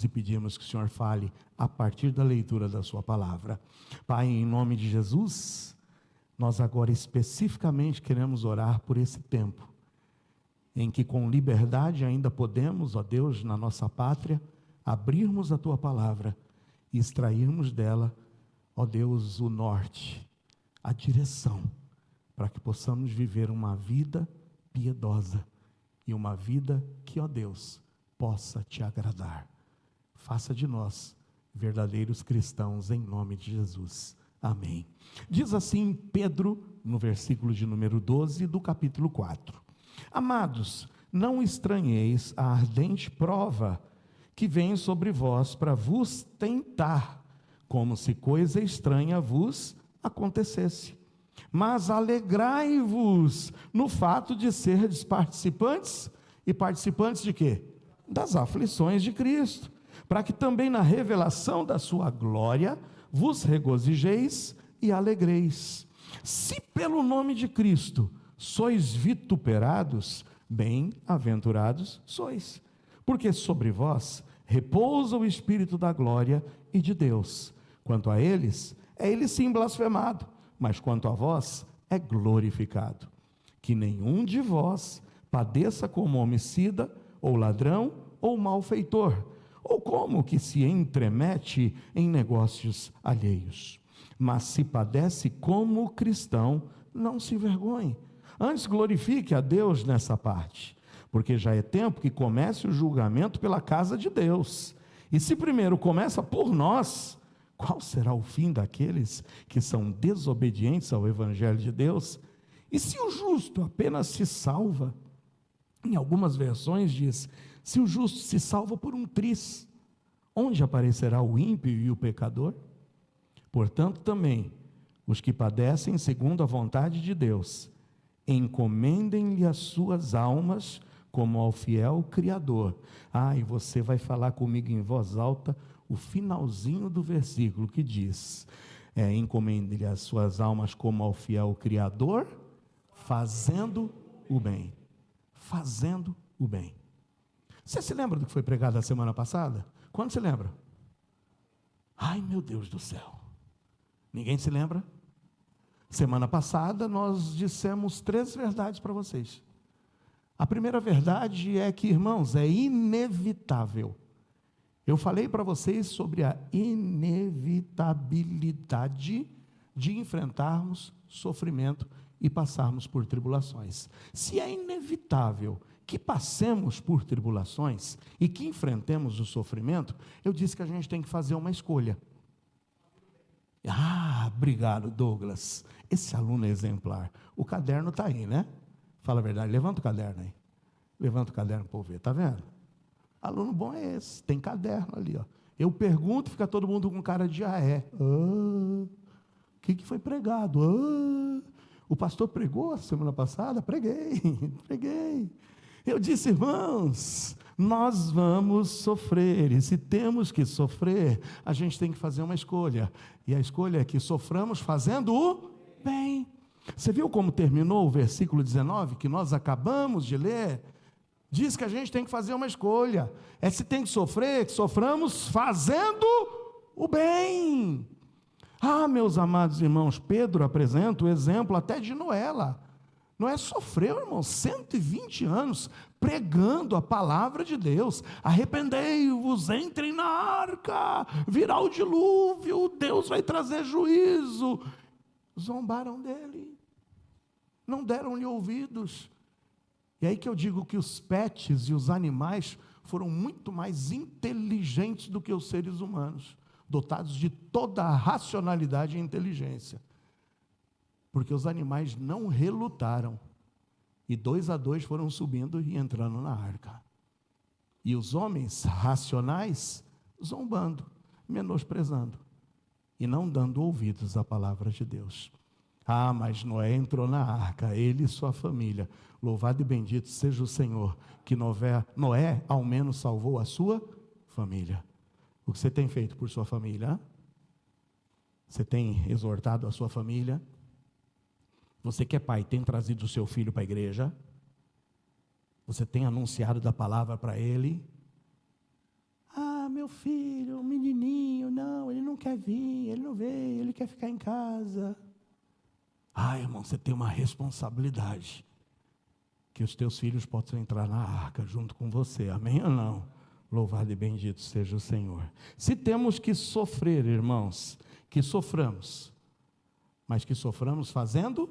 e pedimos que o Senhor fale a partir da leitura da sua palavra. Pai, em nome de Jesus, nós agora especificamente queremos orar por esse tempo, em que com liberdade ainda podemos, ó Deus, na nossa pátria, abrirmos a tua palavra e extrairmos dela, ó Deus, o norte, a direção, para que possamos viver uma vida piedosa e uma vida que, ó Deus, possa te agradar. Faça de nós verdadeiros cristãos em nome de Jesus. Amém. Diz assim Pedro, no versículo de número 12 do capítulo 4. Amados, não estranheis a ardente prova que vem sobre vós para vos tentar, como se coisa estranha vos acontecesse. Mas alegrai-vos no fato de serdes participantes, e participantes de quê? Das aflições de Cristo, para que também na revelação da sua glória vos regozijeis e alegreis. Se pelo nome de Cristo sois vituperados, bem-aventurados sois, porque sobre vós repousa o Espírito da glória e de Deus. Quanto a eles, é ele sim blasfemado, mas quanto a vós, é glorificado. Que nenhum de vós padeça como homicida, ou ladrão, ou malfeitor, ou como que se entremete em negócios alheios. Mas se padece como cristão, não se envergonhe. Antes glorifique a Deus nessa parte, porque já é tempo que comece o julgamento pela casa de Deus. E se primeiro começa por nós, qual será o fim daqueles que são desobedientes ao Evangelho de Deus? E se o justo apenas se salva, em algumas versões diz, se o justo se salva por um tris, onde aparecerá o ímpio e o pecador? Portanto também, os que padecem segundo a vontade de Deus, encomendem-lhe as suas almas como ao fiel Criador. E você vai falar comigo em voz alta o finalzinho do versículo que diz, encomendem-lhe as suas almas como ao fiel Criador, fazendo o bem. Fazendo o bem. Você se lembra do que foi pregado a semana passada? Quando se lembra? Ai, meu Deus do céu. Ninguém se lembra? Semana passada nós dissemos 3 verdades para vocês. A primeira verdade é que, irmãos, é inevitável. Eu falei para vocês sobre a inevitabilidade de enfrentarmos sofrimento e passarmos por tribulações. Se é inevitável que passemos por tribulações e que enfrentemos o sofrimento, eu disse que a gente tem que fazer uma escolha. Obrigado, Douglas. Esse aluno é exemplar. O caderno está aí, né? Fala a verdade, levanta o caderno aí. Levanta o caderno para eu ver, está vendo? Aluno bom é esse, tem caderno ali, ó. Eu pergunto, fica todo mundo com cara de o que foi pregado? O pastor pregou a semana passada? Preguei. Eu disse, irmãos, nós vamos sofrer, e se temos que sofrer, a gente tem que fazer uma escolha, e a escolha é que soframos fazendo o bem. Você viu como terminou o versículo 19, que nós acabamos de ler? Diz que a gente tem que fazer uma escolha, se tem que sofrer, que soframos fazendo o bem. Meus amados irmãos, Pedro apresenta o exemplo até de Noé lá. Noé sofreu, irmão, 120 anos pregando a palavra de Deus. Arrependei-vos, entrem na arca, virá o dilúvio, Deus vai trazer juízo. Zombaram dele, não deram-lhe ouvidos. E aí que eu digo que os pets e os animais foram muito mais inteligentes do que os seres humanos, dotados de toda a racionalidade e inteligência. Porque os animais não relutaram, e 2 a 2 foram subindo e entrando na arca. E os homens racionais zombando, menosprezando, e não dando ouvidos à palavra de Deus. Mas Noé entrou na arca, ele e sua família. Louvado e bendito seja o Senhor, que Noé ao menos salvou a sua família. O que você tem feito por sua família? Você tem exortado a sua família? Você que é pai, tem trazido o seu filho para a igreja? Você tem anunciado da palavra para ele? meu filho, um menininho, não, ele não quer vir, ele não veio, ele quer ficar em casa. Irmão, você tem uma responsabilidade, que os teus filhos possam entrar na arca junto com você, amém ou não? Louvado e bendito seja o Senhor. Se temos que sofrer, irmãos, que soframos, mas que soframos fazendo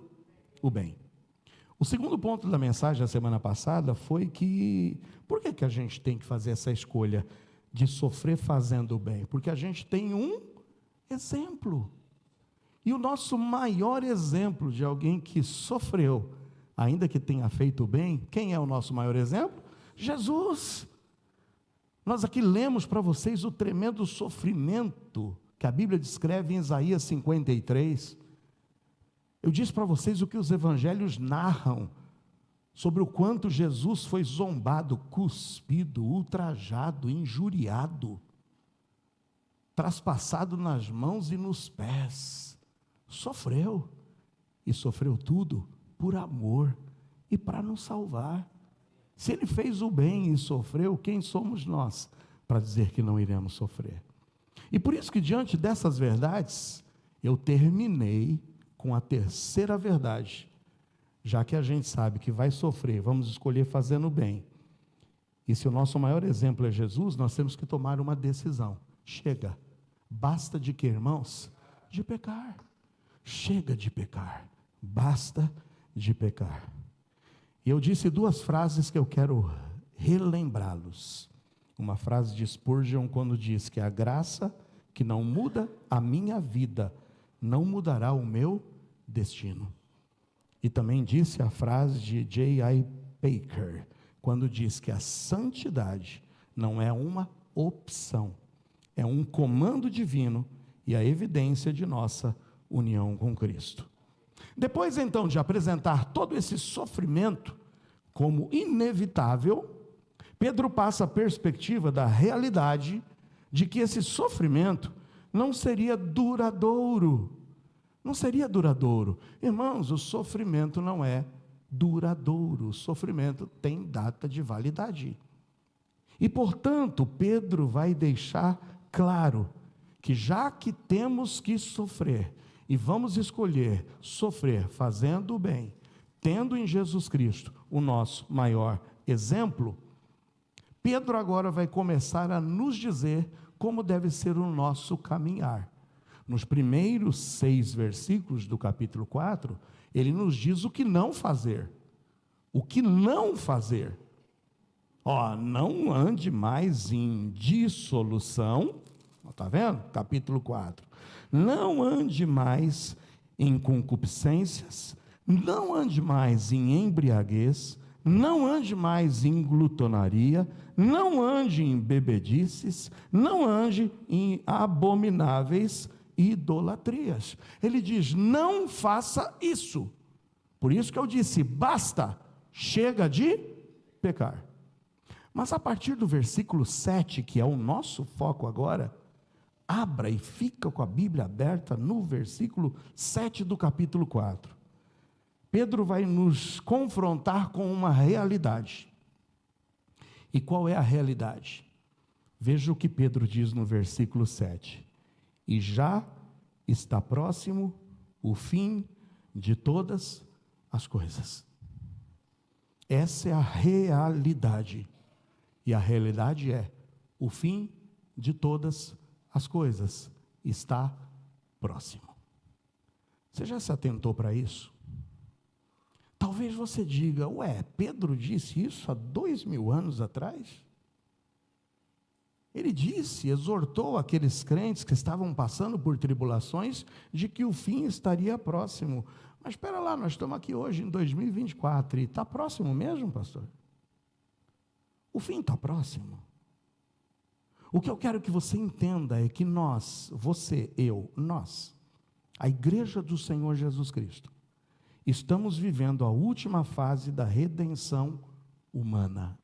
o bem. O segundo ponto da mensagem da semana passada foi que, por que a gente tem que fazer essa escolha de sofrer fazendo o bem? Porque a gente tem um exemplo. E o nosso maior exemplo de alguém que sofreu, ainda que tenha feito o bem, quem é o nosso maior exemplo? Jesus. Nós aqui lemos para vocês o tremendo sofrimento que a Bíblia descreve em Isaías 53. Eu disse para vocês o que os evangelhos narram sobre o quanto Jesus foi zombado, cuspido, ultrajado, injuriado, traspassado nas mãos e nos pés. Sofreu, e sofreu tudo por amor e para nos salvar. Se ele fez o bem e sofreu, quem somos nós para dizer que não iremos sofrer? E por isso que diante dessas verdades, eu terminei com a terceira verdade. Já que a gente sabe que vai sofrer, vamos escolher fazendo o bem. E se o nosso maior exemplo é Jesus, nós temos que tomar uma decisão. Chega, basta de que, irmãos? De pecar. Chega de pecar, basta de pecar. E eu disse duas frases que eu quero relembrá-los. Uma frase de Spurgeon quando diz que a graça que não muda a minha vida, não mudará o meu destino. E também disse a frase de J.I. Packer, quando diz que a santidade não é uma opção, é um comando divino e a evidência de nossa união com Cristo. Depois então de apresentar todo esse sofrimento como inevitável, Pedro passa a perspectiva da realidade de que esse sofrimento não seria duradouro. Não seria duradouro. Irmãos, o sofrimento não é duradouro. O sofrimento tem data de validade. E, portanto, Pedro vai deixar claro que já que temos que sofrer, e vamos escolher sofrer fazendo o bem, tendo em Jesus Cristo o nosso maior exemplo, Pedro agora vai começar a nos dizer como deve ser o nosso caminhar. Nos primeiros 6 versículos do capítulo 4, ele nos diz o que não fazer. O que não fazer. Não ande mais em dissolução, está vendo? Capítulo 4. Não ande mais em concupiscências, não ande mais em embriaguez, não ande mais em glutonaria, não ande em bebedices, não ande em abomináveis idolatrias. Ele diz, não faça isso. Por isso que eu disse, basta, chega de pecar. Mas a partir do versículo 7, que é o nosso foco agora, abra e fica com a Bíblia aberta no versículo 7 do capítulo 4. Pedro vai nos confrontar com uma realidade. E qual é a realidade? Veja o que Pedro diz no versículo 7. E já está próximo o fim de todas as coisas. Essa é a realidade. E a realidade é, o fim de todas as coisas está próximo. Você já se atentou para isso? Talvez você diga, Pedro disse isso há 2000 anos atrás? Ele disse, exortou aqueles crentes que estavam passando por tribulações, de que o fim estaria próximo. Mas espera lá, nós estamos aqui hoje em 2024, e está próximo mesmo, pastor? O fim está próximo. O que eu quero que você entenda é que nós, você, eu, nós, a igreja do Senhor Jesus Cristo, estamos vivendo a última fase da redenção humana.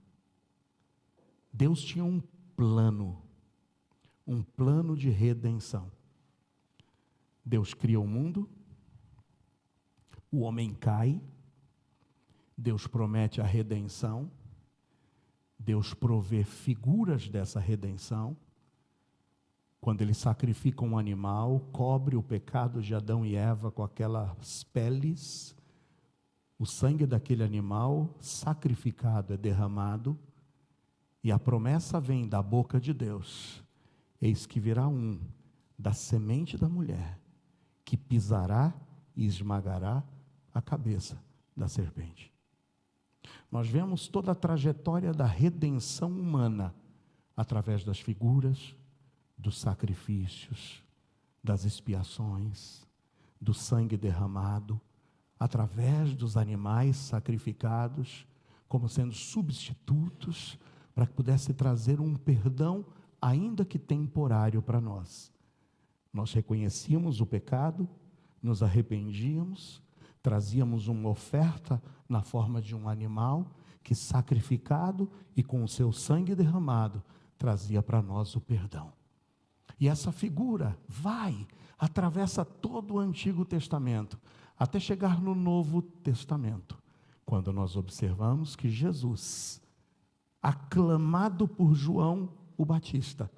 Deus tinha um plano de redenção. Deus cria o mundo, o homem cai, Deus promete a redenção, Deus provê figuras dessa redenção, quando ele sacrifica um animal, cobre o pecado de Adão e Eva com aquelas peles, o sangue daquele animal sacrificado é derramado, e a promessa vem da boca de Deus: eis que virá um da semente da mulher, que pisará e esmagará a cabeça da serpente. Nós vemos toda a trajetória da redenção humana, através das figuras, dos sacrifícios, das expiações, do sangue derramado, através dos animais sacrificados, como sendo substitutos, para que pudesse trazer um perdão, ainda que temporário, para nós. Nós reconhecíamos o pecado, nos arrependíamos, trazíamos uma oferta na forma de um animal, que sacrificado e com o seu sangue derramado, trazia para nós o perdão. E essa figura atravessa todo o Antigo Testamento, até chegar no Novo Testamento, quando nós observamos que Jesus, aclamado por João o Batista,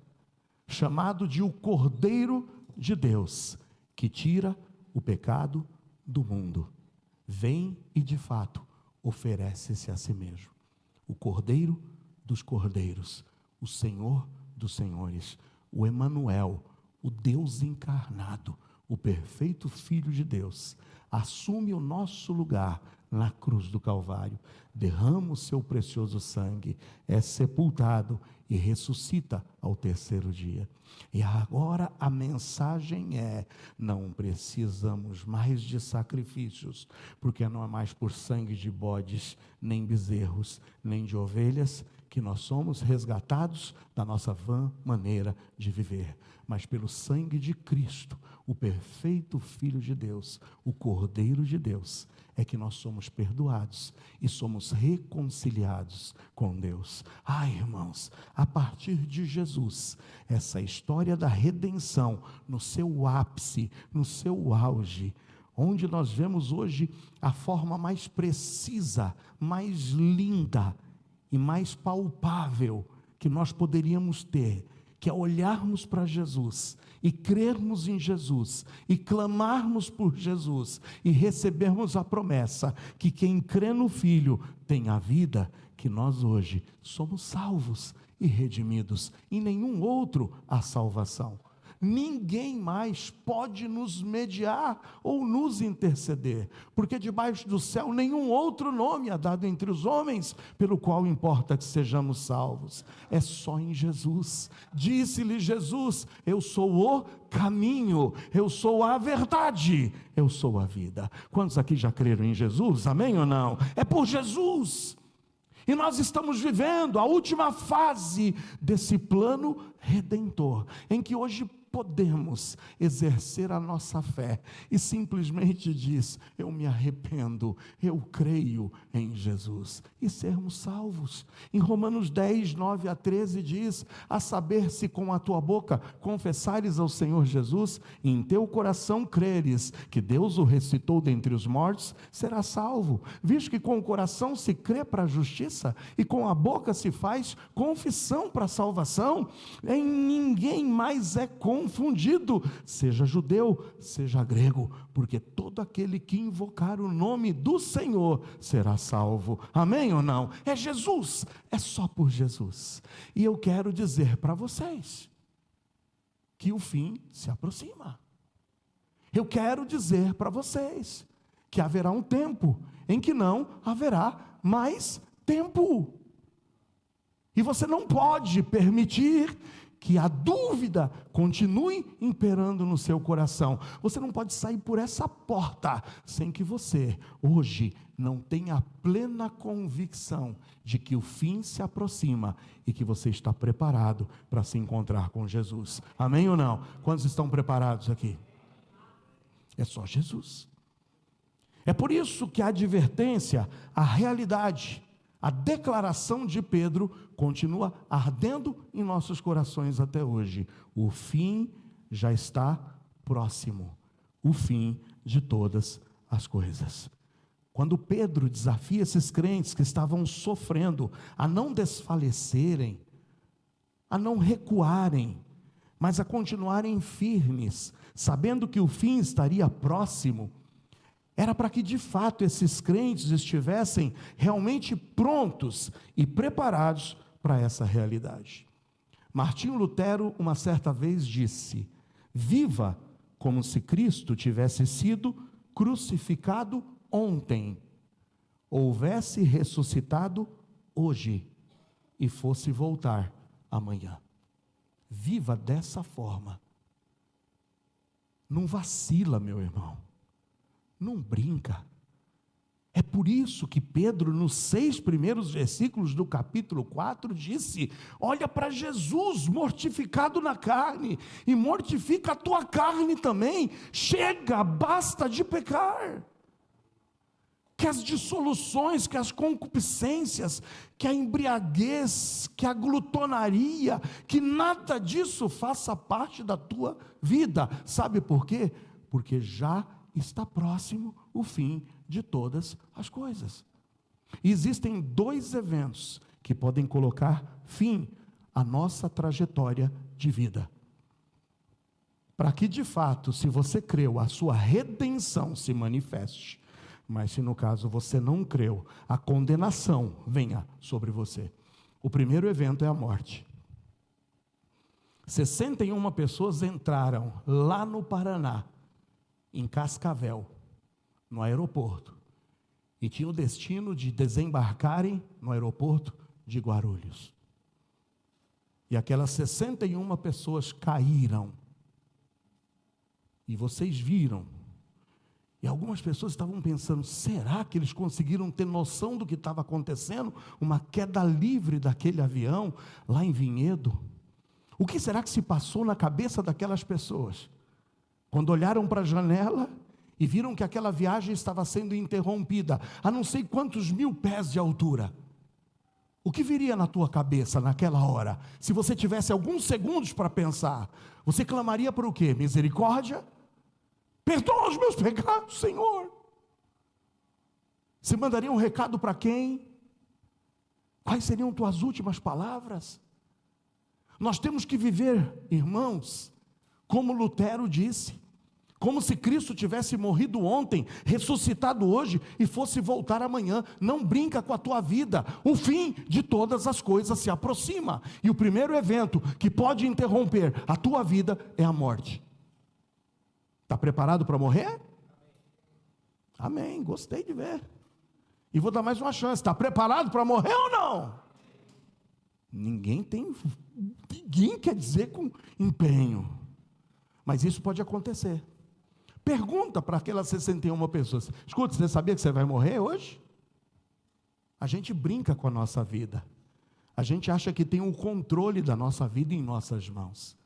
chamado de o Cordeiro de Deus, que tira o pecado do mundo, vem e de fato oferece-se a si mesmo, o Cordeiro dos Cordeiros, o Senhor dos Senhores, o Emanuel, o Deus encarnado, o perfeito Filho de Deus, assume o nosso lugar na cruz do Calvário, derrama o seu precioso sangue, é sepultado e ressuscita ao terceiro dia. E agora a mensagem é: não precisamos mais de sacrifícios, porque não é mais por sangue de bodes, nem bezerros, nem de ovelhas, que nós somos resgatados da nossa vã maneira de viver, mas pelo sangue de Cristo, o perfeito Filho de Deus, o Cordeiro de Deus, é que nós somos perdoados e somos reconciliados com Deus. Irmãos, a partir de Jesus, essa história da redenção, no seu ápice, no seu auge, onde nós vemos hoje a forma mais precisa, mais linda e mais palpável que nós poderíamos ter, que é olharmos para Jesus e crermos em Jesus e clamarmos por Jesus e recebermos a promessa que quem crê no Filho tem a vida, que nós hoje somos salvos e redimidos. Em nenhum outro há salvação. Ninguém mais pode nos mediar ou nos interceder, porque debaixo do céu nenhum outro nome é dado entre os homens, pelo qual importa que sejamos salvos. É só em Jesus. Disse-lhe Jesus: eu sou o caminho, eu sou a verdade, eu sou a vida. Quantos aqui já creram em Jesus? Amém ou não? É por Jesus. E nós estamos vivendo a última fase desse plano redentor, em que hoje podemos exercer a nossa fé e simplesmente diz: eu me arrependo, eu creio em Jesus, e sermos salvos. Em Romanos 10, 9 a 13 diz: a saber, se com a tua boca confessares ao Senhor Jesus, e em teu coração creres que Deus o ressuscitou dentre os mortos, serás salvo, visto que com o coração se crê para a justiça, e com a boca se faz confissão para a salvação. Em ninguém mais é confundido, seja judeu, seja grego, porque todo aquele que invocar o nome do Senhor será salvo. Amém ou não? É Jesus, é só por Jesus. E eu quero dizer para vocês que o fim se aproxima. Eu quero dizer para vocês que haverá um tempo em que não haverá mais tempo. E você não pode permitir que a dúvida continue imperando no seu coração. Você não pode sair por essa porta sem que você, hoje, não tenha a plena convicção de que o fim se aproxima e que você está preparado para se encontrar com Jesus. Amém ou não? Quantos estão preparados aqui? É só Jesus. É por isso que a advertência, a realidade, a declaração de Pedro continua ardendo em nossos corações até hoje. O fim já está próximo. O fim de todas as coisas. Quando Pedro desafia esses crentes que estavam sofrendo a não desfalecerem, a não recuarem, mas a continuarem firmes, sabendo que o fim estaria próximo, era para que de fato esses crentes estivessem realmente prontos e preparados para essa realidade. Martinho Lutero, uma certa vez, disse: viva como se Cristo tivesse sido crucificado ontem, houvesse ressuscitado hoje e fosse voltar amanhã. Viva dessa forma. Não vacila, meu irmão. Não brinca. É por isso que Pedro, nos 6 primeiros versículos do capítulo 4, disse: olha para Jesus mortificado na carne, e mortifica a tua carne também. Chega, basta de pecar. Que as dissoluções, que as concupiscências, que a embriaguez, que a glutonaria, que nada disso faça parte da tua vida. Sabe por quê? Porque já está próximo o fim de todas as coisas. E existem 2 eventos que podem colocar fim à nossa trajetória de vida. Para que de fato, se você creu, a sua redenção se manifeste. Mas se no caso você não creu, a condenação venha sobre você. O primeiro evento é a morte. 61 pessoas entraram lá no Paraná, em Cascavel, no aeroporto, e tinham o destino de desembarcarem no aeroporto de Guarulhos. E aquelas 61 pessoas caíram. E vocês viram. E algumas pessoas estavam pensando: será que eles conseguiram ter noção do que estava acontecendo? Uma queda livre daquele avião lá em Vinhedo. O que será que se passou na cabeça daquelas pessoas? Quando olharam para a janela e viram que aquela viagem estava sendo interrompida, a não sei quantos 1000 pés de altura. O que viria na tua cabeça naquela hora? Se você tivesse alguns segundos para pensar, você clamaria por o quê? Misericórdia? Perdoa os meus pecados, Senhor. Você mandaria um recado para quem? Quais seriam tuas últimas palavras? Nós temos que viver, irmãos, como Lutero disse, como se Cristo tivesse morrido ontem, ressuscitado hoje e fosse voltar amanhã. Não brinca com a tua vida. O fim de todas as coisas se aproxima. E o primeiro evento que pode interromper a tua vida é a morte. Está preparado para morrer? Amém, gostei de ver. E vou dar mais uma chance. Está preparado para morrer ou não? Ninguém quer dizer com empenho. Mas isso pode acontecer. Pergunta para aquelas 61 pessoas: escuta, você sabia que você vai morrer hoje? A gente brinca com a nossa vida. A gente acha que tem o controle da nossa vida em nossas mãos.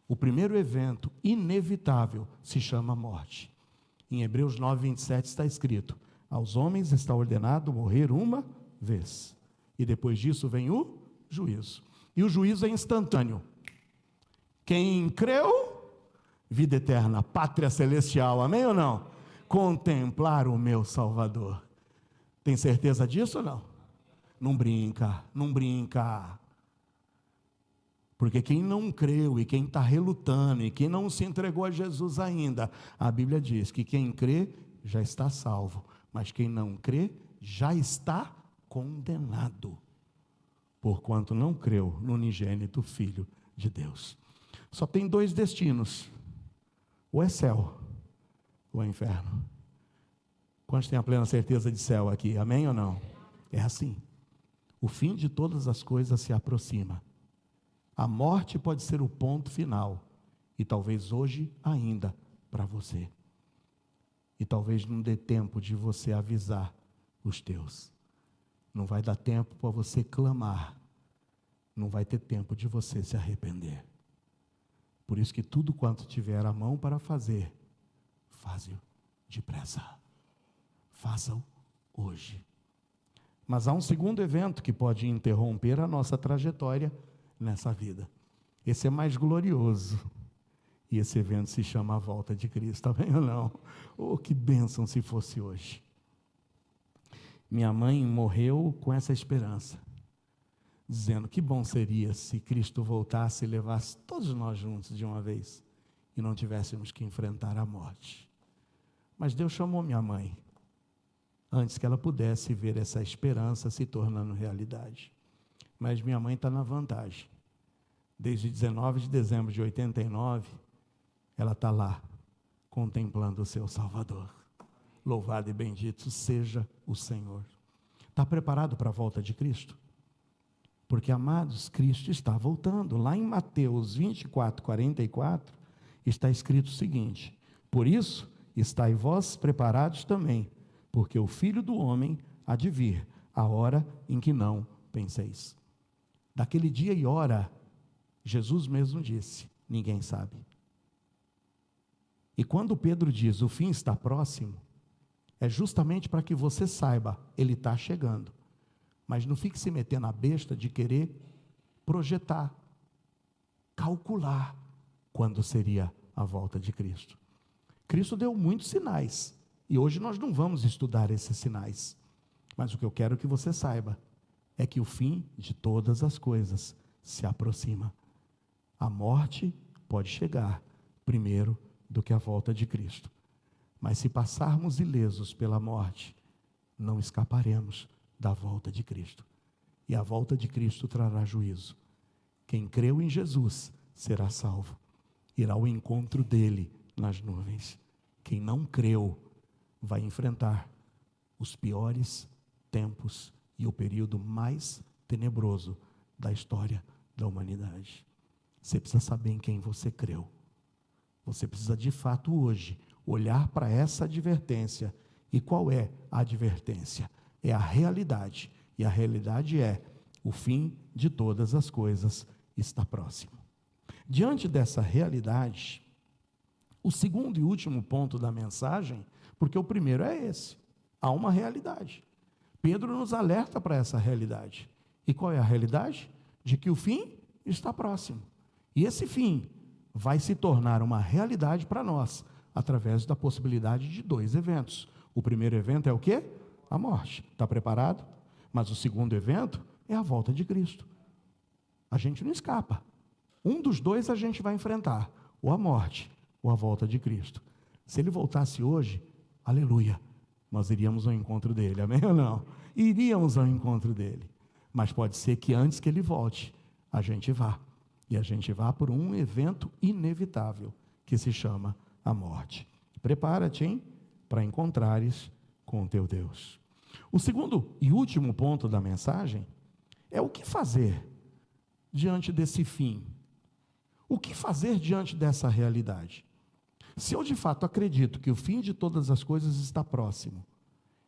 O primeiro evento inevitável se chama morte. Em Hebreus 9:27 está escrito: aos homens está ordenado morrer uma vez, e depois disso vem o juízo. E o juízo é instantâneo. Quem creu, vida eterna, pátria celestial, amém ou não? Contemplar o meu Salvador. Tem certeza disso ou não? Não brinca, não brinca. Porque quem não creu e quem está relutando e quem não se entregou a Jesus ainda, a Bíblia diz que quem crê já está salvo, mas quem não crê já está condenado, porquanto não creu no unigênito Filho de Deus. Só tem 2 destinos: ou é céu, ou é inferno. Quantos têm a plena certeza de céu aqui? Amém ou não? É assim. O fim de todas as coisas se aproxima. A morte pode ser o ponto final, e talvez hoje ainda para você. E talvez não dê tempo de você avisar os teus. Não vai dar tempo para você clamar. Não vai ter tempo de você se arrepender. Por isso que tudo quanto tiver à mão para fazer, faze-o depressa. Faça-o hoje. Mas há um segundo evento que pode interromper a nossa trajetória nessa vida. Esse é mais glorioso. E esse evento se chama a volta de Cristo, está bem ou não? Oh, que bênção se fosse hoje. Minha mãe morreu com essa esperança. dizendo que bom seria se Cristo voltasse e levasse todos nós juntos de uma vez e não tivéssemos que enfrentar a morte. Mas Deus chamou minha mãe antes que ela pudesse ver essa esperança se tornando realidade. Mas minha mãe está na vantagem. Desde 19 de dezembro de 89, ela está lá, contemplando o seu Salvador. Louvado e bendito seja o Senhor. Está preparado para a volta de Cristo? Porque, amados, Cristo está voltando. Lá em Mateus 24, 44, está escrito o seguinte: por isso, estai vós preparados também, porque o Filho do Homem há de vir, a hora em que não penseis. Daquele dia e hora, Jesus mesmo disse, ninguém sabe. E quando Pedro diz, o fim está próximo, é justamente para que você saiba, ele está chegando. Mas não fique se metendo na besta de querer projetar, calcular quando seria a volta de Cristo. Cristo deu muitos sinais, e hoje nós não vamos estudar esses sinais. Mas o que eu quero que você saiba é que o fim de todas as coisas se aproxima. A morte pode chegar primeiro do que a volta de Cristo. Mas se passarmos ilesos pela morte, não escaparemos da volta de Cristo. E a volta de Cristo trará juízo. Quem creu em Jesus será salvo. Irá ao encontro dele nas nuvens. Quem não creu vai enfrentar os piores tempos e o período mais tenebroso da história da humanidade. Você precisa saber em quem você creu. Você precisa de fato hoje olhar para essa advertência. E qual é a advertência? É a realidade. E a realidade é: o fim de todas as coisas está próximo. Diante dessa realidade, o segundo e último ponto da mensagem, porque o primeiro é esse: há uma realidade. Pedro nos alerta para essa realidade. E qual é a realidade? De que o fim está próximo. E esse fim vai se tornar uma realidade para nós, através da possibilidade de dois eventos. O primeiro evento é o quê? A morte. Está preparado? Mas o segundo evento é a volta de Cristo. A gente não escapa. Um dos dois a gente vai enfrentar, ou a morte, ou a volta de Cristo. Se ele voltasse hoje, aleluia, nós iríamos ao encontro dele, amém ou não? Iríamos ao encontro dele. Mas pode ser que antes que ele volte, a gente vá. E a gente vá por um evento inevitável, que se chama a morte. Prepara-te, hein, para encontrares com o teu Deus. O segundo e último ponto da mensagem é o que fazer diante desse fim. O que fazer diante dessa realidade? Se eu de fato acredito que o fim de todas as coisas está próximo,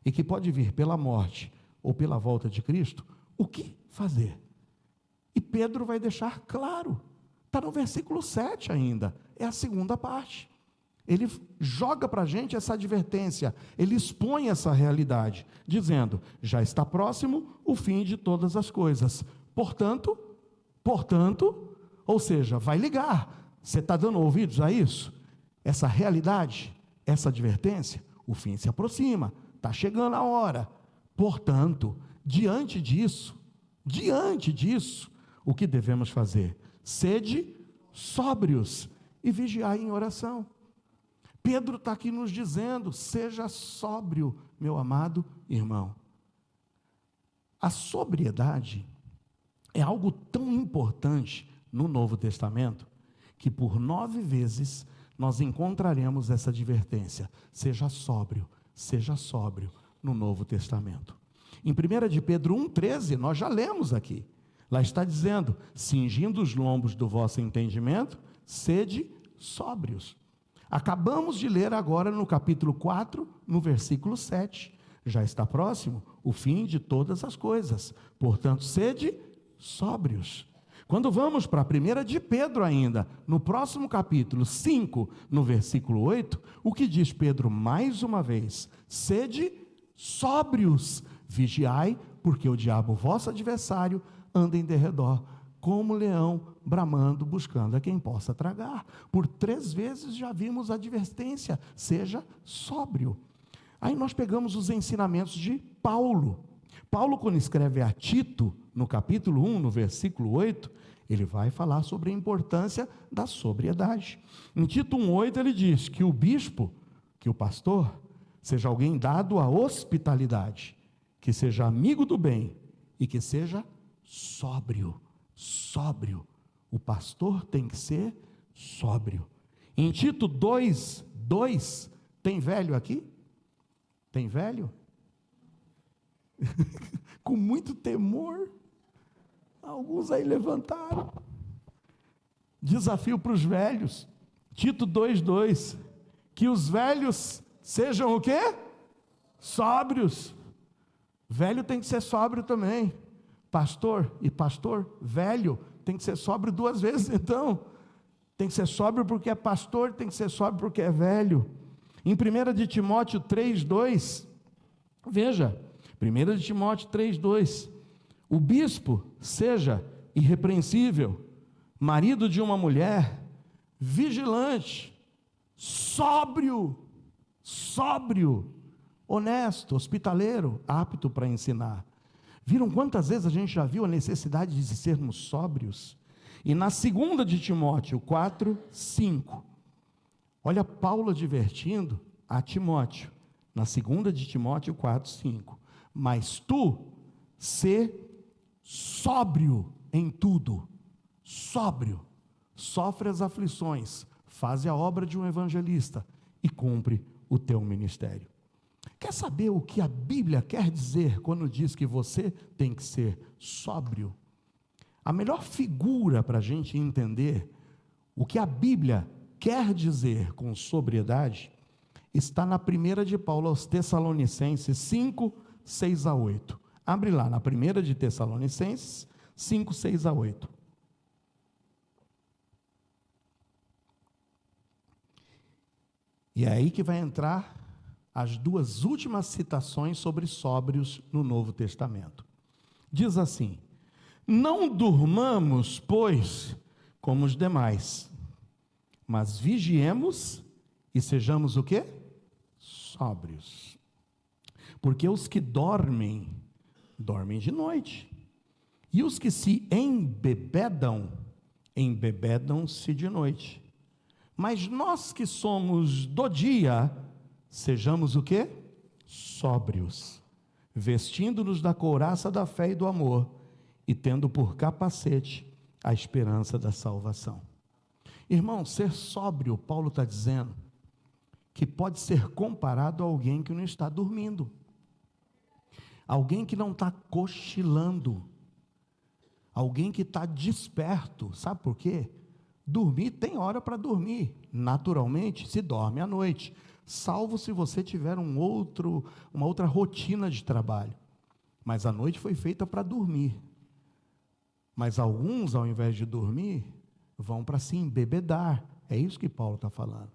e que pode vir pela morte ou pela volta de Cristo, o que fazer? E Pedro vai deixar claro, está no versículo 7 ainda, é a segunda parte. Ele joga para a gente essa advertência, ele expõe essa realidade, dizendo, já está próximo o fim de todas as coisas. Portanto, ou seja, vai ligar. Você está dando ouvidos a isso? Essa realidade, essa advertência, o fim se aproxima, está chegando a hora. Portanto, diante disso, o que devemos fazer? Sede sóbrios e vigiai em oração. Pedro está aqui nos dizendo, seja sóbrio, meu amado irmão. A sobriedade é algo tão importante no Novo Testamento, que por 9 vezes nós encontraremos essa advertência, seja sóbrio, no Novo Testamento. Em 1 de Pedro 1,13, nós já lemos aqui, lá está dizendo, cingindo os lombos do vosso entendimento, sede sóbrios. Acabamos de ler agora no capítulo 4, no versículo 7, já está próximo o fim de todas as coisas, portanto, sede sóbrios. Quando vamos para a 1 de Pedro ainda, no próximo capítulo 5, no versículo 8, o que diz Pedro mais uma vez? Sede sóbrios, vigiai, porque o diabo, vosso adversário, anda em derredor, como leão, bramando, buscando a quem possa tragar. Por 3 vezes já vimos a advertência, seja sóbrio. Aí nós pegamos os ensinamentos de Paulo. Paulo, quando escreve a Tito, no capítulo 1, no versículo 8, ele vai falar sobre a importância da sobriedade. Em Tito 1,8 ele diz que o bispo, que o pastor, seja alguém dado à hospitalidade, que seja amigo do bem e que seja sóbrio. Sóbrio. O pastor tem que ser sóbrio. Em Tito 2, tem velho aqui? Tem velho? Com muito temor, alguns aí levantaram. Desafio para os velhos. Tito 2:2, que os velhos sejam o quê? Sóbrios. Velho tem que ser sóbrio também. Pastor e pastor velho tem que ser sóbrio 2 vezes, então. Tem que ser sóbrio porque é pastor, tem que ser sóbrio porque é velho. Em 1 de Timóteo 3:2, veja, 1 de Timóteo 3:2, o bispo seja irrepreensível, marido de uma mulher, vigilante, sóbrio, honesto, hospitaleiro, apto para ensinar. Viram quantas vezes a gente já viu a necessidade de sermos sóbrios? E na 2 de Timóteo 4:5, olha Paulo advertindo a Timóteo, na 2 de Timóteo 4:5, mas tu, sê sóbrio em tudo, sóbrio, sofre as aflições, faze a obra de um evangelista e cumpre o teu ministério. Quer saber o que a Bíblia quer dizer quando diz que você tem que ser sóbrio? A melhor figura para a gente entender o que a Bíblia quer dizer com sobriedade está na 1 de Paulo aos Tessalonicenses 5:6-8. Abre lá na 1 de Tessalonicenses 5:6-8. E é aí que vai entrar as 2 últimas citações sobre sóbrios no Novo Testamento. Diz assim: não durmamos, pois, como os demais, mas vigiemos e sejamos o quê? Sóbrios. Porque os que dormem, dormem de noite. E os que se embebedam, embebedam-se de noite. Mas nós que somos do dia, sejamos o quê? Sóbrios, vestindo-nos da couraça da fé e do amor, e tendo por capacete a esperança da salvação. Irmão, ser sóbrio, Paulo está dizendo, que pode ser comparado a alguém que não está dormindo, alguém que não está cochilando, alguém que está desperto. Sabe por quê? Dormir, tem hora para dormir, naturalmente se dorme à noite, salvo se você tiver uma outra rotina de trabalho, mas a noite foi feita para dormir. Mas alguns, ao invés de dormir, vão para se embebedar. É isso que Paulo está falando.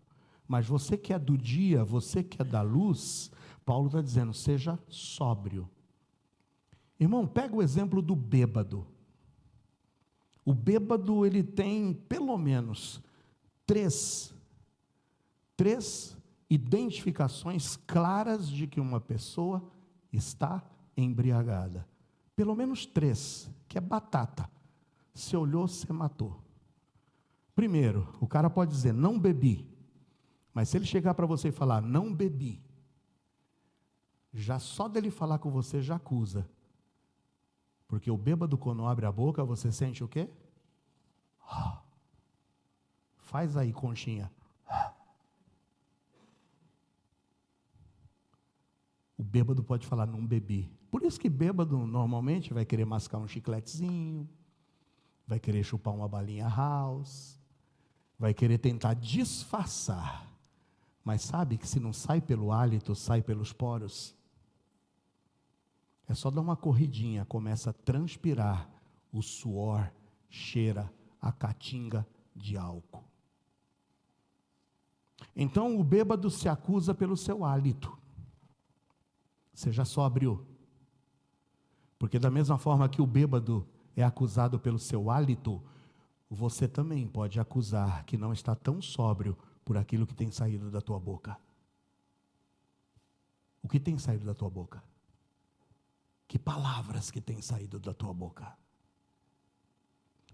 Mas você que é do dia, você que é da luz, Paulo está dizendo, seja sóbrio. Irmão, pega o exemplo do bêbado. O bêbado, ele tem pelo menos três identificações claras de que uma pessoa está embriagada. Pelo menos 3, que é batata. Você olhou, você matou. Primeiro, o cara pode dizer, não bebi. Mas se ele chegar para você e falar, não bebi, já só dele falar com você já acusa. Porque o bêbado, quando abre a boca, você sente o quê? Faz aí, conchinha. O bêbado pode falar, não bebi. Por isso que bêbado normalmente vai querer mascar um chicletezinho, vai querer chupar uma balinha house, vai querer tentar disfarçar. Mas sabe que se não sai pelo hálito, sai pelos poros. É só dar uma corridinha, começa a transpirar, o suor cheira a caatinga de álcool. Então o bêbado se acusa pelo seu hálito. Seja sóbrio. Porque da mesma forma que o bêbado é acusado pelo seu hálito, você também pode acusar que não está tão sóbrio por aquilo que tem saído da tua boca. O que tem saído da tua boca? Que palavras que têm saído da tua boca?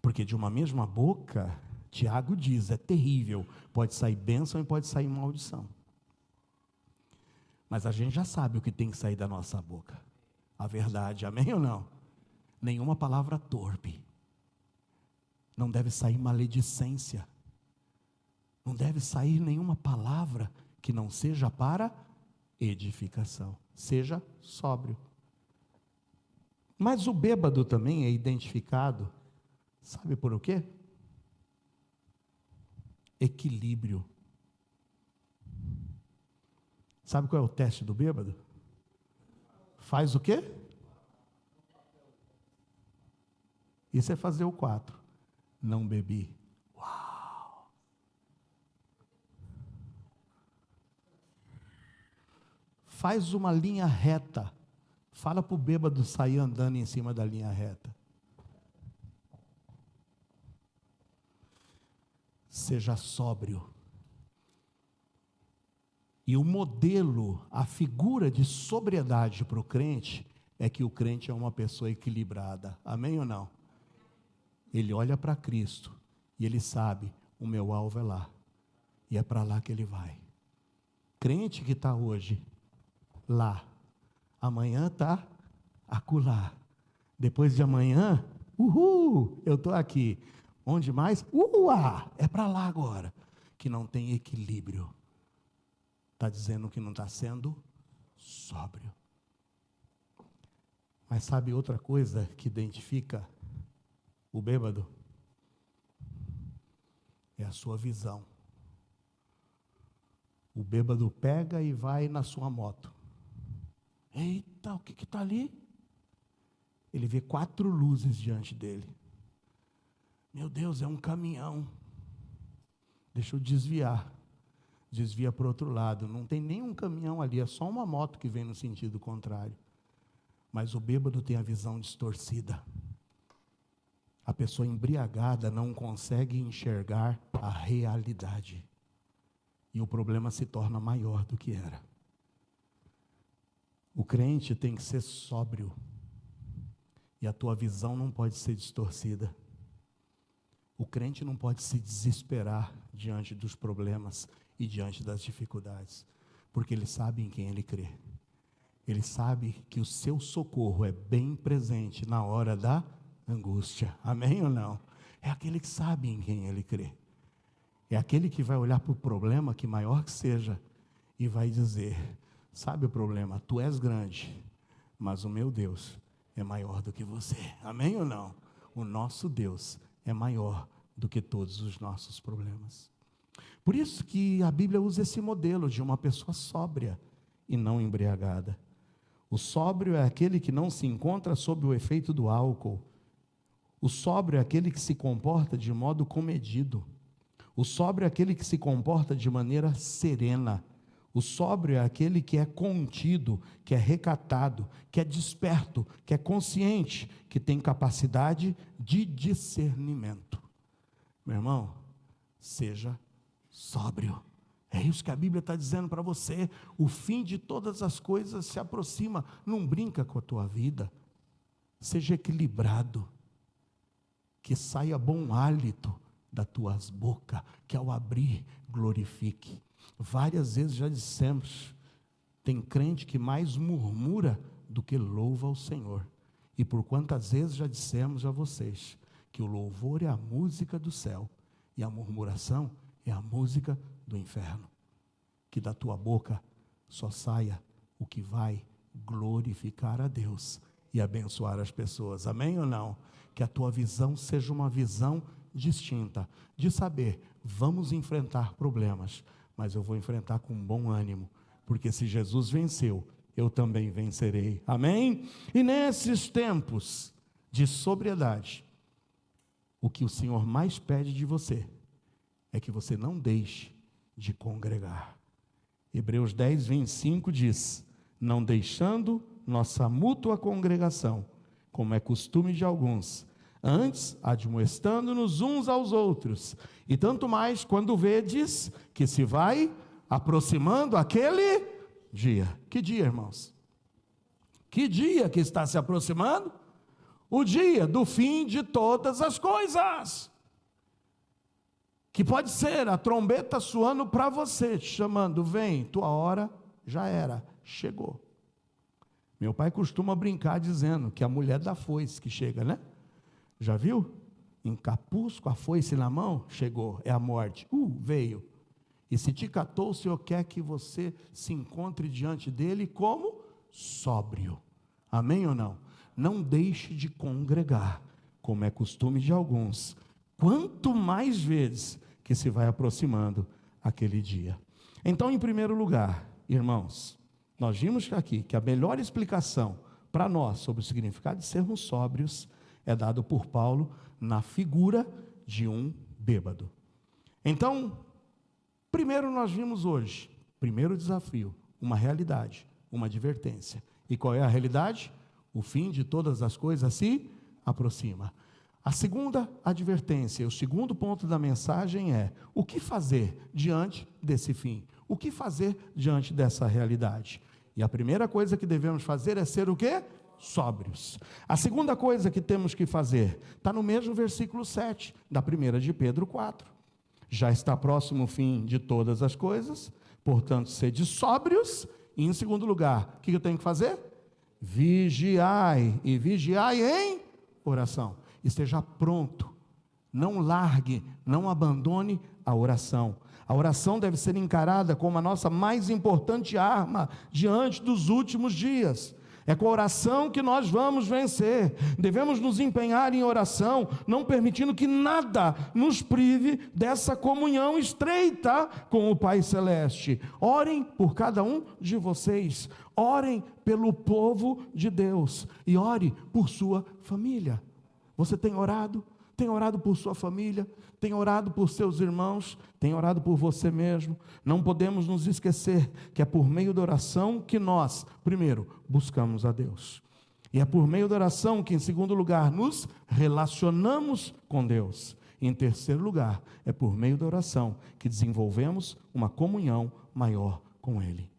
Porque de uma mesma boca, Tiago diz, é terrível, pode sair bênção e pode sair maldição. Mas a gente já sabe o que tem que sair da nossa boca. A verdade, amém ou não? Nenhuma palavra torpe. Não deve sair maledicência. Não deve sair nenhuma palavra que não seja para edificação. Seja sóbrio. Mas o bêbado também é identificado, sabe por o quê? Equilíbrio. Sabe qual é o teste do bêbado? Faz o quê? Isso é fazer o 4. Não bebi. Uau! Faz uma linha reta. Fala para o bêbado sair andando em cima da linha reta. Seja sóbrio. E o modelo, a figura de sobriedade para o crente, é que o crente é uma pessoa equilibrada. Amém ou não? Ele olha para Cristo e ele sabe, o meu alvo é lá. E é para lá que ele vai. Crente que está hoje lá, amanhã está acolá. Depois de amanhã, eu estou aqui. Onde mais? É para lá agora. Que não tem equilíbrio. Está dizendo que não está sendo sóbrio. Mas sabe outra coisa que identifica o bêbado? É a sua visão. O bêbado pega e vai na sua moto. Eita, o que está ali? Ele vê 4 luzes diante dele. Meu Deus, é um caminhão. Deixa eu desviar. Desvia para o outro lado. Não tem nenhum caminhão ali, é só uma moto que vem no sentido contrário. Mas o bêbado tem a visão distorcida. A pessoa embriagada não consegue enxergar a realidade. E o problema se torna maior do que era. O crente tem que ser sóbrio. E a tua visão não pode ser distorcida. O crente não pode se desesperar diante dos problemas e diante das dificuldades, porque ele sabe em quem ele crê. Ele sabe que o seu socorro é bem presente na hora da angústia. Amém ou não? É aquele que sabe em quem ele crê. É aquele que vai olhar para o problema, que maior que seja, e vai dizer, sabe o problema? Tu és grande, mas o meu Deus é maior do que você. Amém ou não? O nosso Deus é maior do que todos os nossos problemas. Por isso que a Bíblia usa esse modelo de uma pessoa sóbria e não embriagada. O sóbrio é aquele que não se encontra sob o efeito do álcool. O sóbrio é aquele que se comporta de modo comedido. O sóbrio é aquele que se comporta de maneira serena. O sóbrio é aquele que é contido, que é recatado, que é desperto, que é consciente, que tem capacidade de discernimento. Meu irmão, seja sóbrio. É isso que a Bíblia está dizendo para você. O fim de todas as coisas se aproxima. Não brinca com a tua vida. Seja equilibrado. Que saia bom hálito das tuas bocas, que ao abrir glorifique. Várias vezes já dissemos, tem crente que mais murmura do que louva ao Senhor. E por quantas vezes já dissemos a vocês, que o louvor é a música do céu, e a murmuração é a música do inferno. Que da tua boca só saia o que vai glorificar a Deus e abençoar as pessoas. Amém ou não? Que a tua visão seja uma visão distinta, de saber, vamos enfrentar problemas, mas eu vou enfrentar com bom ânimo, porque se Jesus venceu, eu também vencerei. Amém? E nesses tempos de sobriedade, o que o Senhor mais pede de você é que você não deixe de congregar. Hebreus 10, 25 diz, não deixando nossa mútua congregação, como é costume de alguns, antes admoestando-nos uns aos outros, e tanto mais quando vedes que se vai aproximando aquele dia. Que dia, irmãos? Que dia que está se aproximando? O dia do fim de todas as coisas. Que pode ser a trombeta soando para você, te chamando, vem, tua hora já era, chegou. Meu pai costuma brincar dizendo que a mulher da foice que chega, né? Já viu? Em capuz, com a foice na mão, chegou, é a morte. Veio. E se te catou, o Senhor quer que você se encontre diante dele como sóbrio. Amém ou não? Não deixe de congregar, como é costume de alguns. Quanto mais vezes que se vai aproximando aquele dia. Então, em primeiro lugar, irmãos, nós vimos aqui que a melhor explicação para nós sobre o significado de sermos sóbrios é dado por Paulo na figura de um bêbado. Então, primeiro nós vimos hoje, primeiro desafio, uma realidade, uma advertência. E qual é a realidade? O fim de todas as coisas se aproxima. A segunda advertência, o segundo ponto da mensagem é: o que fazer diante desse fim? O que fazer diante dessa realidade? E a primeira coisa que devemos fazer é ser o quê? Sóbrios. A segunda coisa que temos que fazer, está no mesmo versículo 7, da 1 de Pedro 4. Já está próximo o fim de todas as coisas, portanto, sede sóbrios. E em segundo lugar, o que eu tenho que fazer? Vigiai, e vigiai em oração. Esteja pronto, não largue, não abandone a oração. A oração deve ser encarada como a nossa mais importante arma diante dos últimos dias. É com a oração que nós vamos vencer. Devemos nos empenhar em oração, não permitindo que nada nos prive dessa comunhão estreita com o Pai Celeste. Orem por cada um de vocês, orem pelo povo de Deus e ore por sua família. Você tem orado? Tem orado por sua família? Tem orado por seus irmãos? Tem orado por você mesmo? Não podemos nos esquecer que é por meio da oração que nós, primeiro, buscamos a Deus. E é por meio da oração que, em segundo lugar, nos relacionamos com Deus. E, em terceiro lugar, é por meio da oração que desenvolvemos uma comunhão maior com Ele.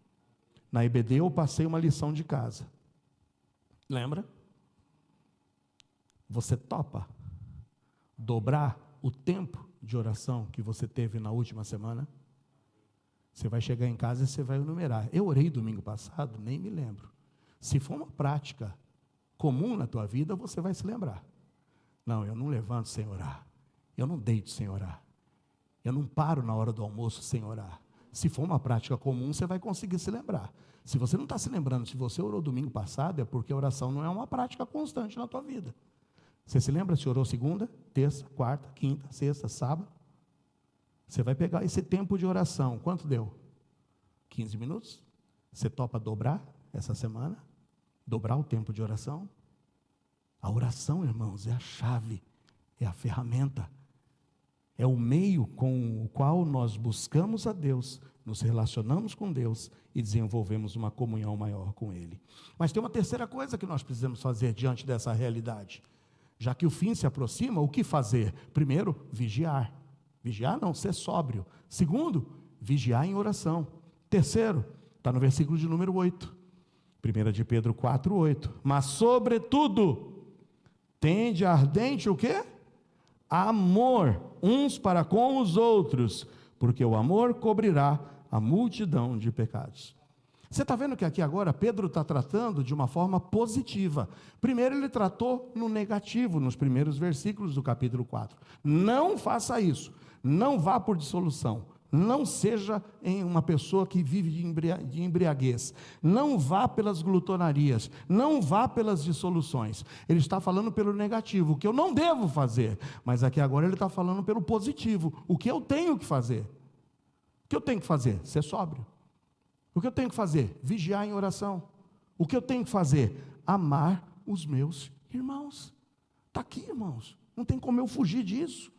Na EBD eu passei uma lição de casa. Lembra? Você topa dobrar o tempo de oração que você teve na última semana? Você vai chegar em casa e você vai enumerar. Eu orei domingo passado, nem me lembro. Se for uma prática comum na tua vida, você vai se lembrar. Não, eu não levanto sem orar. Eu não deito sem orar. Eu não paro na hora do almoço sem orar. Se for uma prática comum, você vai conseguir se lembrar. Se você não está se lembrando, se você orou domingo passado, é porque a oração não é uma prática constante na tua vida. Você se lembra se orou segunda, terça, quarta, quinta, sexta, sábado? Você vai pegar esse tempo de oração. Quanto deu? 15 minutos? Você topa dobrar essa semana? Dobrar o tempo de oração? A oração, irmãos, é a chave, é a ferramenta, é o meio com o qual nós buscamos a Deus, nos relacionamos com Deus e desenvolvemos uma comunhão maior com Ele. Mas tem uma terceira coisa que nós precisamos fazer diante dessa realidade. Já que o fim se aproxima, o que fazer? Primeiro, vigiar. Vigiar não, ser sóbrio. Segundo, vigiar em oração. Terceiro, está no versículo de número 8. 1 de Pedro 4, 8. Mas sobretudo, tende ardente o quê? Amor uns para com os outros, porque o amor cobrirá a multidão de pecados. Você está vendo que aqui agora Pedro está tratando de uma forma positiva. Primeiro ele tratou no negativo, nos primeiros versículos do capítulo 4. Não faça isso, não vá por dissolução, não seja uma pessoa que vive de embriaguez, não vá pelas glutonarias, não vá pelas dissoluções. Ele está falando pelo negativo, o que eu não devo fazer, mas aqui agora ele está falando pelo positivo, o que eu tenho que fazer. O que eu tenho que fazer? Ser sóbrio. O que eu tenho que fazer? Vigiar em oração. O que eu tenho que fazer? Amar os meus irmãos. Está aqui, irmãos. Não tem como eu fugir disso.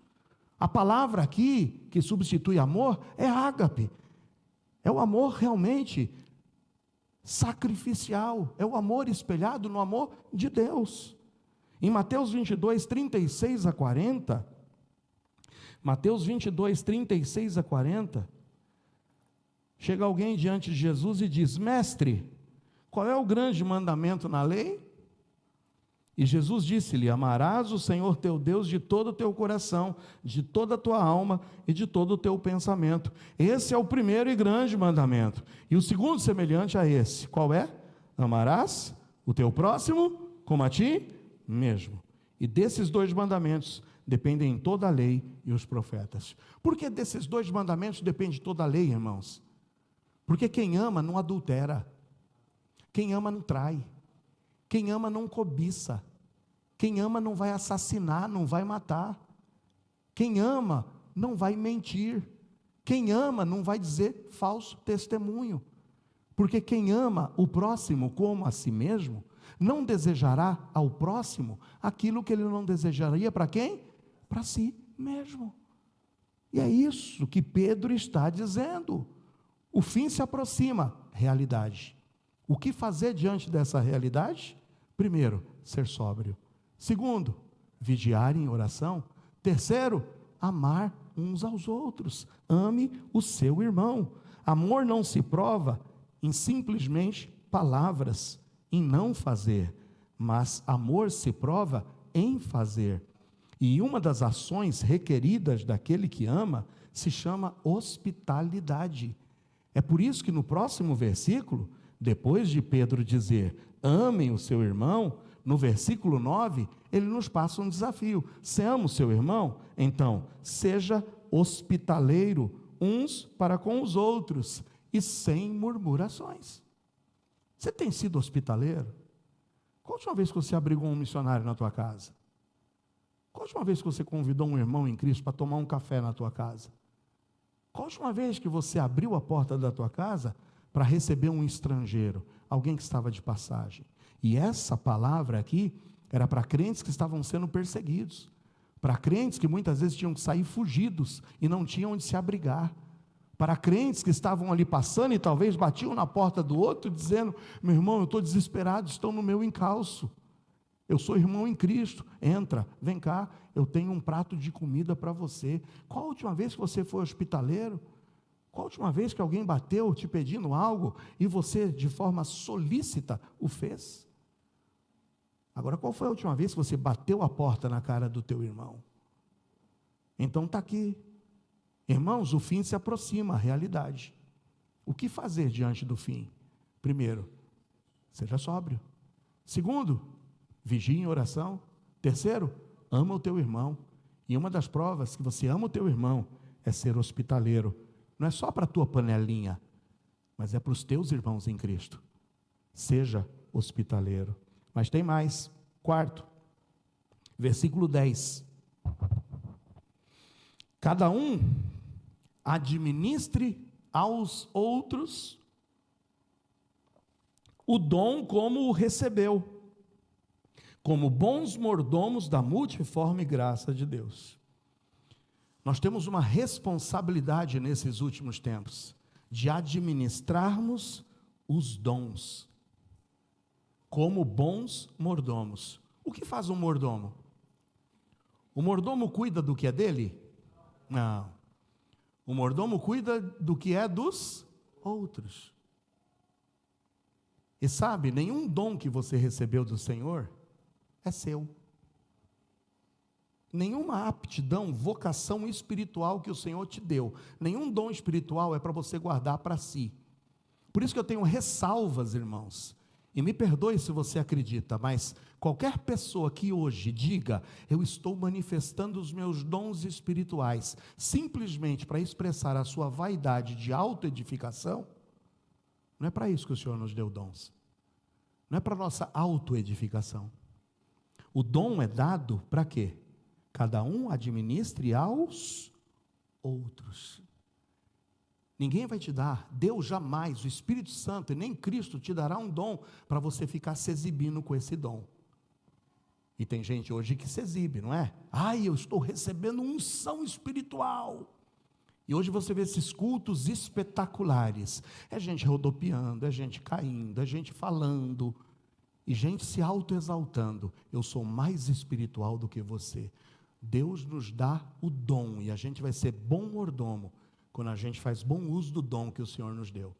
A palavra aqui, que substitui amor, é ágape. É o amor realmente sacrificial. É o amor espelhado no amor de Deus. Em Mateus 22, 36 a 40, Mateus 22, 36 a 40, chega alguém diante de Jesus e diz: Mestre, Qual é o grande mandamento na lei? E Jesus disse-lhe: amarás o Senhor teu Deus de todo o teu coração, de toda a tua alma e de todo o teu pensamento. Esse é o primeiro e grande mandamento. E o segundo semelhante a esse, qual é? Amarás o teu próximo como a ti mesmo. E desses dois mandamentos dependem toda a lei e os profetas. Por que desses dois mandamentos depende toda a lei, irmãos? Porque quem ama não adultera, quem ama não trai, quem ama não cobiça, quem ama não vai assassinar, não vai matar, quem ama não vai mentir, quem ama não vai dizer falso testemunho, porque quem ama o próximo como a si mesmo, não desejará ao próximo aquilo que ele não desejaria para quem? Para si mesmo. E é isso que Pedro está dizendo. O fim se aproxima, realidade. O que fazer diante dessa realidade? Primeiro, ser sóbrio. Segundo, vigiar em oração. Terceiro, amar uns aos outros. Ame o seu irmão. Amor não se prova em simplesmente palavras, em não fazer, mas amor se prova em fazer. E uma das ações requeridas daquele que ama se chama hospitalidade. É por isso que no próximo versículo, depois de Pedro dizer, amem o seu irmão, no versículo 9, ele nos passa um desafio. Você ama o seu irmão? Então, seja hospitaleiro uns para com os outros, e sem murmurações. Você tem sido hospitaleiro? Qual a última vez que você abrigou um missionário na tua casa? Qual a última vez que você convidou um irmão em Cristo para tomar um café na tua casa? Qual a última vez que você abriu a porta da tua casa para receber um estrangeiro, alguém que estava de passagem? E essa palavra aqui era para crentes que estavam sendo perseguidos, para crentes que muitas vezes tinham que sair fugidos e não tinham onde se abrigar, para crentes que estavam ali passando e talvez batiam na porta do outro dizendo, meu irmão, eu estou desesperado, estão no meu encalço, eu sou irmão em Cristo, entra, vem cá, eu tenho um prato de comida para você. Qual a última vez que você foi hospitaleiro? Qual a última vez que alguém bateu te pedindo algo e você de forma solícita o fez? Agora, qual foi a última vez que você bateu a porta na cara do teu irmão? Então está aqui. Irmãos, o fim se aproxima, a realidade. O que fazer diante do fim? Primeiro, seja sóbrio. Segundo, vigie em oração. Terceiro, ama o teu irmão. E uma das provas que você ama o teu irmão é ser hospitaleiro. Não é só para a tua panelinha, mas é para os teus irmãos em Cristo. Seja hospitaleiro. Mas tem mais. Quarto, versículo 10. Cada um administre aos outros o dom como o recebeu, como bons mordomos da multiforme graça de Deus. Nós temos uma responsabilidade nesses últimos tempos, de administrarmos os dons, como bons mordomos. O que faz um mordomo? O mordomo cuida do que é dele? Não. O mordomo cuida do que é dos outros. E sabe, nenhum dom que você recebeu do Senhor é seu. Nenhuma aptidão, vocação espiritual que o Senhor te deu, nenhum dom espiritual é para você guardar para si. Por isso que eu tenho ressalvas, irmãos. E me perdoe se você acredita, mas qualquer pessoa que hoje diga, eu estou manifestando os meus dons espirituais, simplesmente para expressar a sua vaidade de autoedificação, não é para isso que o Senhor nos deu dons. Não é para nossa autoedificação. O dom é dado para quê? Cada um administre aos outros. Ninguém vai te dar, Deus jamais, o Espírito Santo e nem Cristo te dará um dom para você ficar se exibindo com esse dom. E tem gente hoje que se exibe, não é? Ai, eu estou recebendo unção espiritual. E hoje você vê esses cultos espetaculares. É gente rodopiando, é gente caindo, é gente falando, e gente se autoexaltando. Eu sou mais espiritual do que você. Deus nos dá o dom, e a gente vai ser bom mordomo quando a gente faz bom uso do dom que o Senhor nos deu.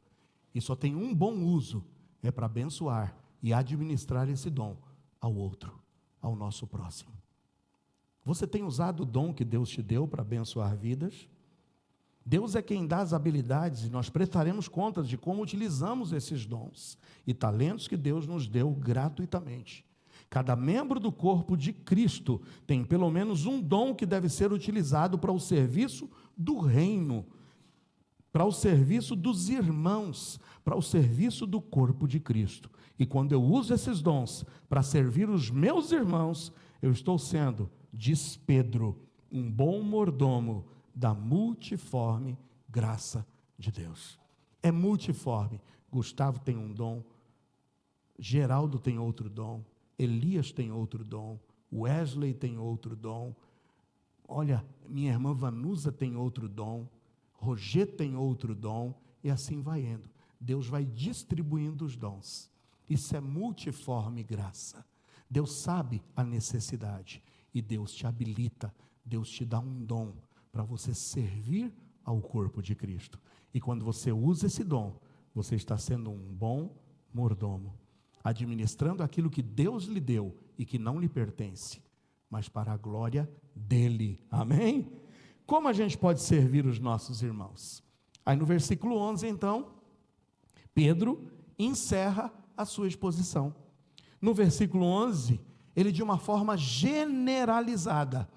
E só tem um bom uso, é para abençoar e administrar esse dom ao outro, ao nosso próximo. Você tem usado o dom que Deus te deu para abençoar vidas? Deus é quem dá as habilidades e nós prestaremos contas de como utilizamos esses dons e talentos que Deus nos deu gratuitamente. Cada membro do corpo de Cristo tem pelo menos um dom que deve ser utilizado para o serviço do reino, para o serviço dos irmãos, para o serviço do corpo de Cristo. E quando eu uso esses dons para servir os meus irmãos, eu estou sendo, diz Pedro, um bom mordomo da multiforme graça de Deus. É multiforme. Gustavo tem um dom, Geraldo tem outro dom, Elias tem outro dom, Wesley tem outro dom, olha, minha irmã Vanusa tem outro dom, Roger tem outro dom, e assim vai indo. Deus vai distribuindo os dons. Isso é multiforme graça. Deus sabe a necessidade e Deus te habilita, Deus te dá um dom para você servir ao corpo de Cristo. E quando você usa esse dom, você está sendo um bom mordomo, administrando aquilo que Deus lhe deu e que não lhe pertence, mas para a glória dele. Amém? Como a gente pode servir os nossos irmãos? Aí no versículo 11, então, Pedro encerra a sua exposição. No versículo 11, ele de uma forma generalizada,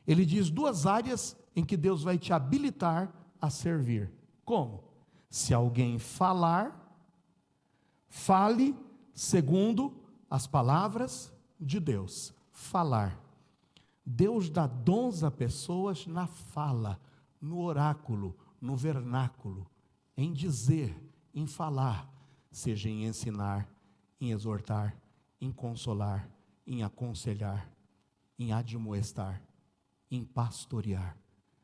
ele diz duas áreas em que Deus vai te habilitar a servir. Como? Se alguém falar, fale segundo as palavras de Deus. Falar. Deus dá dons a pessoas na fala, no oráculo, no vernáculo, em dizer, em falar, seja em ensinar, em exortar, em consolar, em aconselhar, em admoestar, em pastorear.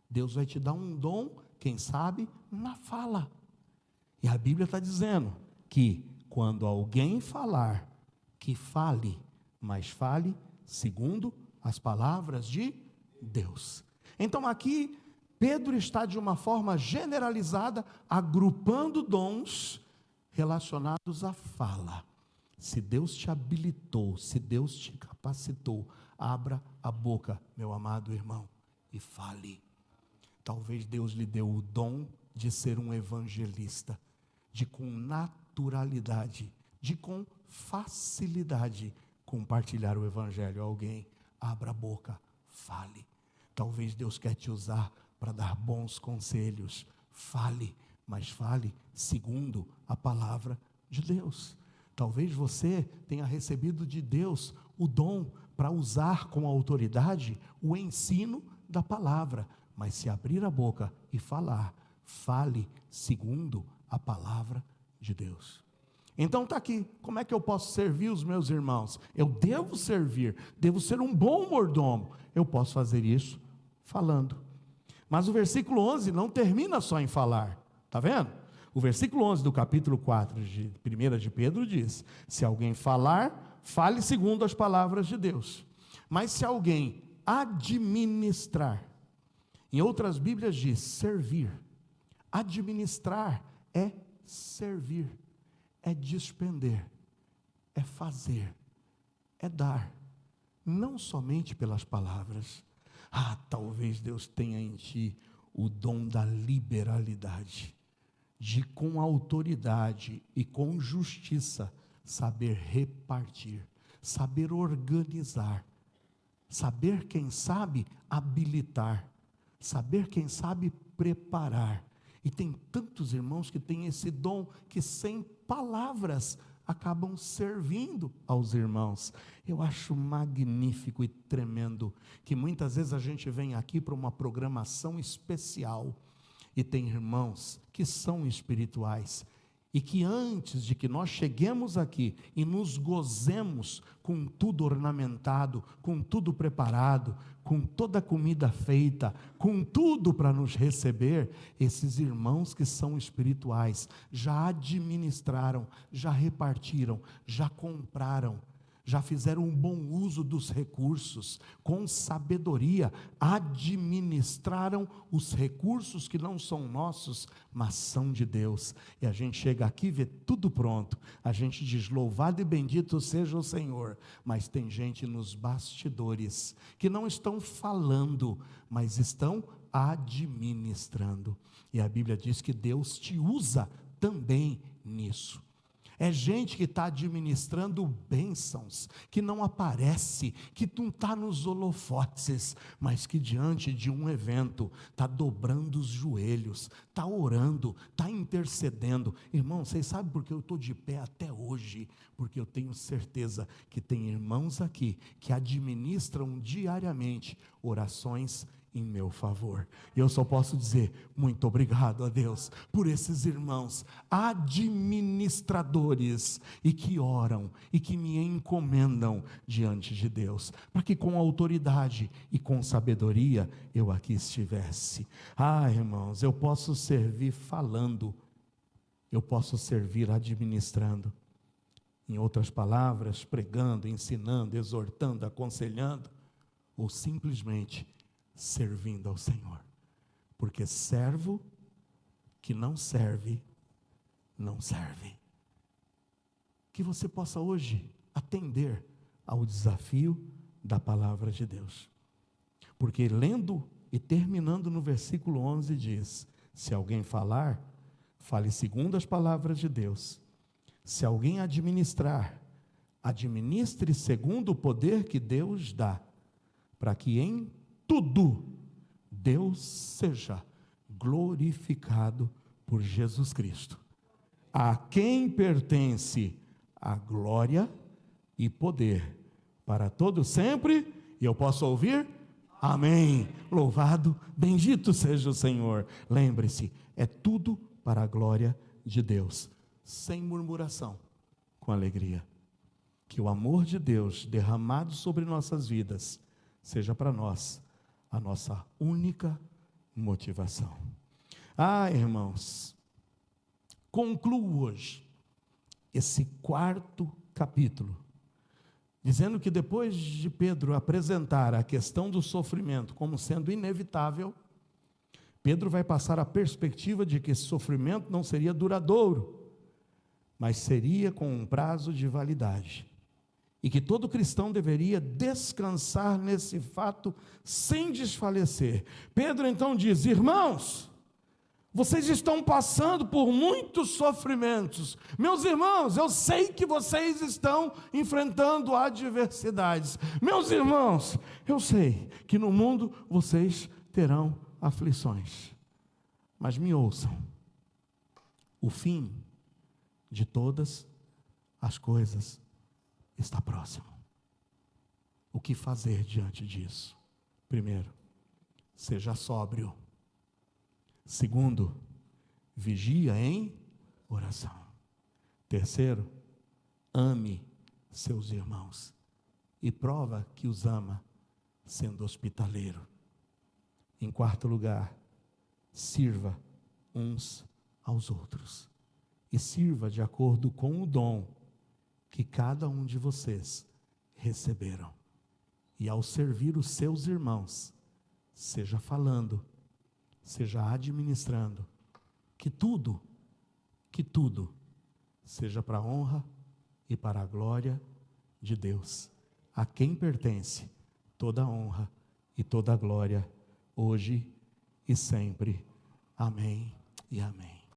Deus vai te dar um dom, quem sabe, na fala. E a Bíblia está dizendo que quando alguém falar, que fale, mas fale segundo as palavras de Deus. Então aqui, Pedro está de uma forma generalizada, agrupando dons relacionados à fala. Se Deus te habilitou, se Deus te capacitou, abra a boca, meu amado irmão, e fale. Talvez Deus lhe deu o dom de ser um evangelista, de com naturalidade, de com facilidade compartilhar o evangelho a alguém. Abra a boca, fale. Talvez Deus quer te usar para dar bons conselhos. Fale, mas fale segundo a palavra de Deus. Talvez você tenha recebido de Deus o dom para usar com autoridade o ensino da palavra. Mas se abrir a boca e falar, fale segundo a palavra de Deus. Então está aqui, como é que eu posso servir os meus irmãos? Eu devo servir, devo ser um bom mordomo. Eu posso fazer isso falando. Mas o versículo 11 não termina só em falar, está vendo? O versículo 11 do capítulo 4 de 1 de Pedro diz: se alguém falar, fale segundo as palavras de Deus. Mas se alguém administrar, em outras Bíblias diz servir. Administrar é servir, é despender, é fazer, é dar, não somente pelas palavras. Talvez Deus tenha em ti o dom da liberalidade, de com autoridade e com justiça saber repartir, saber organizar, saber, quem sabe, habilitar, saber, quem sabe, preparar. E tem tantos irmãos que têm esse dom, que sem palavras acabam servindo aos irmãos. Eu acho magnífico e tremendo que muitas vezes a gente vem aqui para uma programação especial e tem irmãos que são espirituais e que antes de que nós cheguemos aqui e nos gozemos com tudo ornamentado, com tudo preparado, com toda a comida feita, com tudo para nos receber, esses irmãos que são espirituais já administraram, já repartiram, já compraram, já fizeram um bom uso dos recursos, com sabedoria, administraram os recursos que não são nossos, mas são de Deus. E a gente chega aqui e vê tudo pronto, a gente diz: louvado e bendito seja o Senhor. Mas tem gente nos bastidores, que não estão falando, mas estão administrando. E a Bíblia diz que Deus te usa também nisso. É gente que está administrando bênçãos, que não aparece, que não está nos holofotes, mas que diante de um evento, está dobrando os joelhos, está orando, está intercedendo. Irmão, vocês sabem por que eu estou de pé até hoje? Porque eu tenho certeza que tem irmãos aqui, que administram diariamente orações em meu favor. E eu só posso dizer muito obrigado a Deus por esses irmãos administradores, e que oram e que me encomendam diante de Deus, para que com autoridade e com sabedoria eu aqui estivesse. Irmãos, eu posso servir falando, eu posso servir administrando. Em outras palavras, pregando, ensinando, exortando, aconselhando, ou simplesmente servindo ao Senhor. Porque servo que não serve, não serve. Que você possa hoje atender ao desafio da palavra de Deus. Porque lendo e terminando no versículo 11 diz: se alguém falar, fale segundo as palavras de Deus. Se alguém administrar, administre segundo o poder que Deus dá, para que em tudo Deus seja glorificado por Jesus Cristo, a quem pertence a glória e poder para todo sempre. E eu posso ouvir? Amém. Louvado, bendito seja o Senhor. Lembre-se, é tudo para a glória de Deus, sem murmuração, com alegria. Que o amor de Deus derramado sobre nossas vidas seja para nós a nossa única motivação. Irmãos, concluo hoje esse 4º capítulo, dizendo que depois de Pedro apresentar a questão do sofrimento como sendo inevitável, Pedro vai passar a perspectiva de que esse sofrimento não seria duradouro, mas seria com um prazo de validade. E que todo cristão deveria descansar nesse fato sem desfalecer. Pedro então diz: irmãos, vocês estão passando por muitos sofrimentos. Meus irmãos, eu sei que vocês estão enfrentando adversidades. Meus irmãos, eu sei que no mundo vocês terão aflições. Mas me ouçam, o fim de todas as coisas está próximo. O que fazer diante disso? Primeiro, seja sóbrio. Segundo, vigia em oração. Terceiro, ame seus irmãos e prova que os ama sendo hospitaleiro. Em quarto lugar, sirva uns aos outros e sirva de acordo com o dom que cada um de vocês receberam. E ao servir os seus irmãos, seja falando, seja administrando, que tudo seja para a honra e para a glória de Deus, a quem pertence toda a honra e toda a glória, hoje e sempre. Amém e amém.